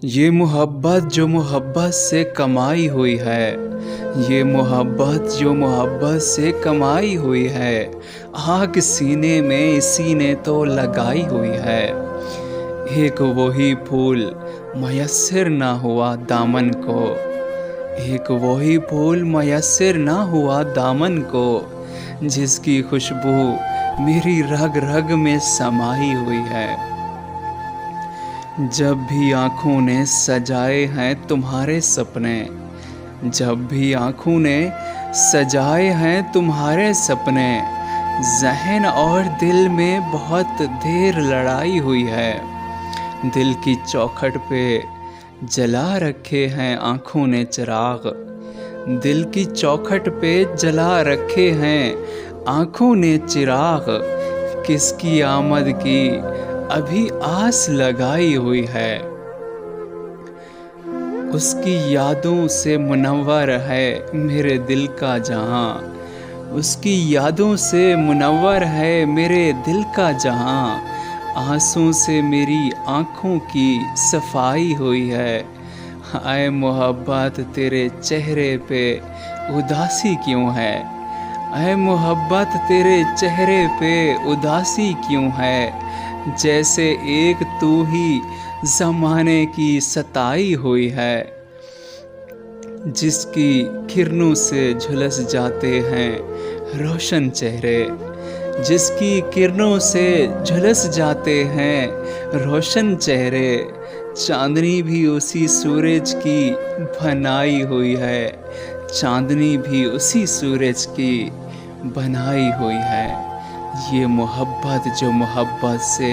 ये मोहब्बत जो मोहब्बत से कमाई हुई है, ये मोहब्बत जो मोहब्बत से कमाई हुई है, आग सीने में इसी ने तो लगाई हुई है। एक वही फूल मयस्सर ना हुआ दामन को, एक वही फूल मयस्सर ना हुआ दामन को, जिसकी खुशबू मेरी रग रग में समाई हुई है। जब भी आँखों ने सजाए हैं तुम्हारे सपने, जब भी आँखों ने सजाए हैं तुम्हारे सपने, ज़हन और दिल में बहुत देर लड़ाई हुई है। दिल की चौखट पे जला रखे हैं आँखों ने चिराग, दिल की चौखट पे जला रखे हैं आँखों ने चिराग, किसकी आमद की अभी आस लगाई हुई है। उसकी यादों से मुनव्वर है मेरे दिल का जहां, उसकी यादों से मुनव्वर है मेरे दिल का जहां, आंसू से मेरी आँखों की सफाई हुई है। हाय मोहब्बत तेरे चेहरे पे उदासी क्यों है, ऐ मोहब्बत तेरे चेहरे पे उदासी क्यों है, जैसे एक तू ही ज़माने की सताई हुई है। जिसकी किरणों से झुलस जाते हैं रोशन चेहरे, जिसकी किरणों से झुलस जाते हैं रोशन चेहरे, चांदनी भी उसी सूरज की बनाई हुई है, चांदनी भी उसी सूरज की बनाई हुई है। ये मोहब्बत जो मोहब्बत से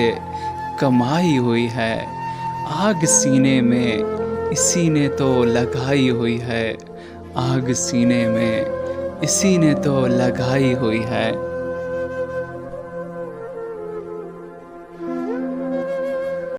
कमाई हुई है, आग सीने में इसी ने तो लगाई हुई है, आग सीने में इसी ने तो लगाई हुई है।